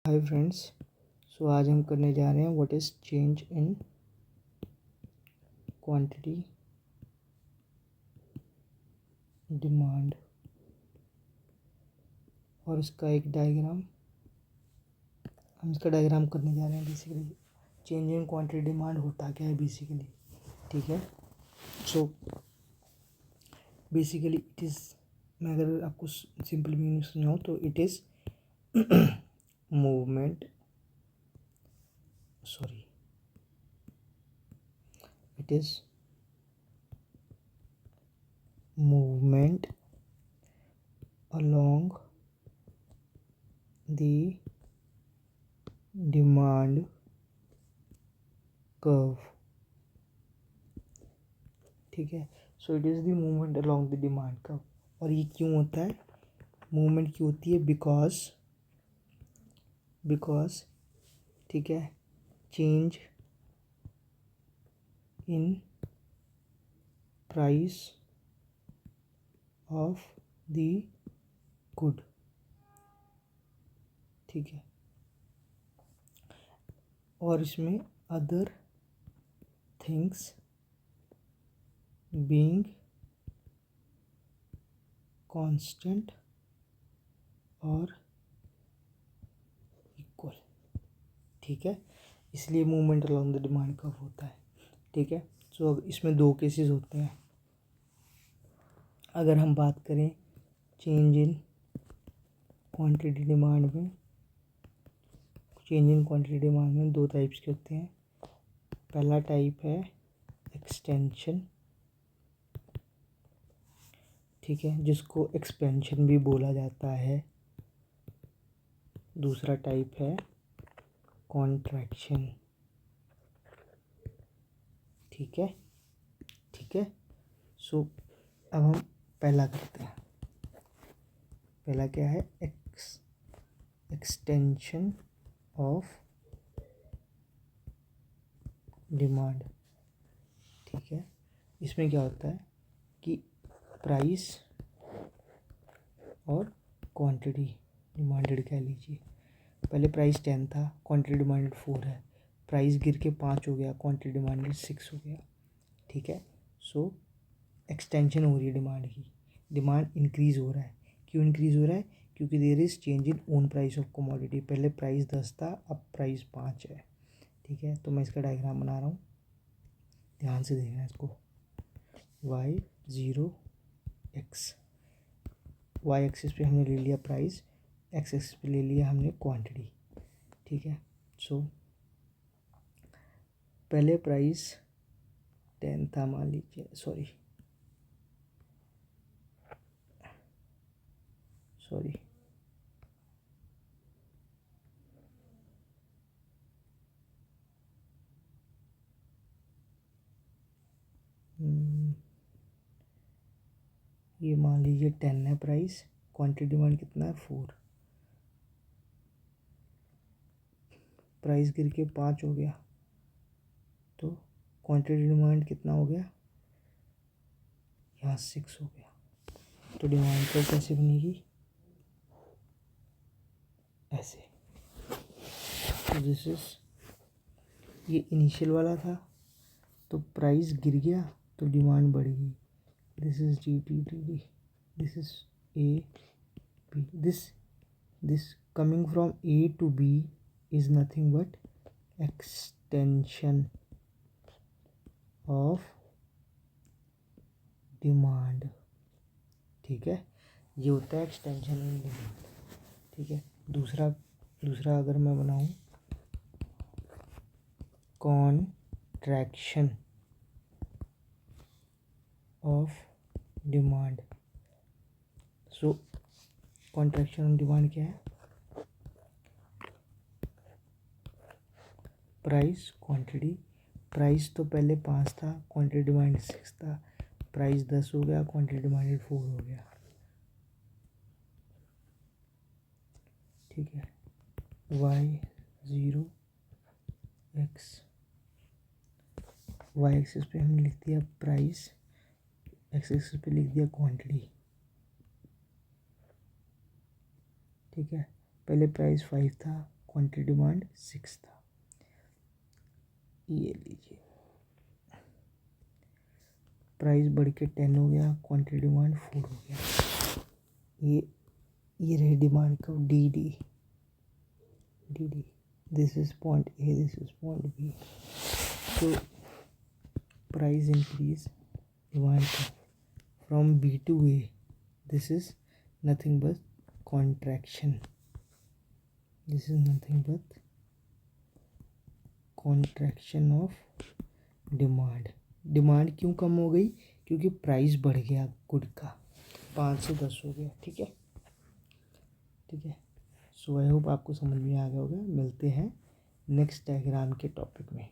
Hi friends. सो आज हम करने जा रहे हैं what is change in quantity demand और इसका एक डायग्राम हम इसका डायग्राम करने जा रहे हैं। Basically change in quantity demand होता क्या है बेसिकली, ठीक है। सो बेसिकली इट इज़, मैं अगर आपको सिंपल मीनिंग सुनाऊँ तो it is movement it is movement along the demand curve, ठीक है। So it is the movement along the demand curve. और ये क्यों होता है, मूवमेंट क्यों होती है? बिकॉज ठीक है, change in price of the good, ठीक है। और इसमें अदर थिंग्स बीइंग कांस्टेंट और इक्वल, ठीक है। इसलिए movement along the demand curve होता है, ठीक है। सो अब इसमें दो केसेस होते हैं। अगर हम बात करें चेंज इन क्वांटिटी डिमांड में, दो टाइप्स के होते हैं। पहला टाइप है एक्सटेंशन, ठीक है, जिसको एक्सपेंशन भी बोला जाता है। दूसरा टाइप है कॉन्ट्रैक्शन, ठीक है। सो अब हम पहला करते हैं। पहला क्या है? एक्सटेंशन ऑफ डिमांड, ठीक है। इसमें क्या होता है कि प्राइस और क्वांटिटी डिमांडेड कह लीजिए। पहले प्राइस 10 था, क्वांटिटी डिमांडेड 4 है। प्राइस गिर के 5 हो गया, क्वांटिटी डिमांडेड 6 हो गया, ठीक है। सो एक्सटेंशन हो रही है डिमांड की, डिमांड इंक्रीज़ हो रहा है। क्यों इंक्रीज़ हो रहा है? क्योंकि there is change in own price of commodity. पहले प्राइस 10 था, अब प्राइस 5 है, ठीक है। तो मैं इसका डायग्राम बना रहा हूँ, ध्यान से देखना इसको। y0 x, वाई एक्सिस पे हमने ले लिया प्राइस, एक्स एक्सिस पे ले लिया हमने क्वांटिटी, ठीक है। सो पहले प्राइस 10 था मान लीजिए, सॉरी ये मान लीजिए 10 है प्राइस, क्वांटिटी डिमांड कितना है? 4। प्राइस गिर के 5 हो गया, तो क्वांटिटी डिमांड कितना हो गया? यहाँ 6 हो गया। तो डिमांड तो कैसे बनेगी? ऐसे। तो दिस इज, ये इनिशियल वाला था, तो प्राइस गिर गया तो डिमांड बढ़ गई। This is D T D D, this is A B, this coming from A to B is nothing but extension of demand, ठीक है। ये होता है एक्सटेंशन इन डिमांड, ठीक है। दूसरा अगर मैं बनाऊं contraction of demand. So contraction of demand क्या है? प्राइस क्वांटिटी, प्राइस तो पहले 5 था, क्वांटिटी डिमांड 6 था। प्राइस 10 हो गया, क्वांटिटी डिमांडेड 4 हो गया, ठीक है। y0 x, वाई एक्सिस पे हमने लिख दिया प्राइस, एक्स एक्सिस पे लिख दिया क्वांटिटी, ठीक है। पहले प्राइस 5 था, क्वांटिटी डिमांड 6 था। ये लीजिए, प्राइस बढ़ के 10 हो गया, क्वांटिटी डिमांड 4 हो गया। ये रही डिमांड का D D, this is point A, this is point B. तो price increase demand from B to A, this is nothing but contraction, this is nothing but contraction of demand. Demand क्यों कम हो गई? क्योंकि price बढ़ गया good का, 5 से 10 हो गया। ठीक है, ठीक है। सो आई होप आपको समझ में आ गया होगा। मिलते हैं नेक्स्ट डायग्राम के टॉपिक में।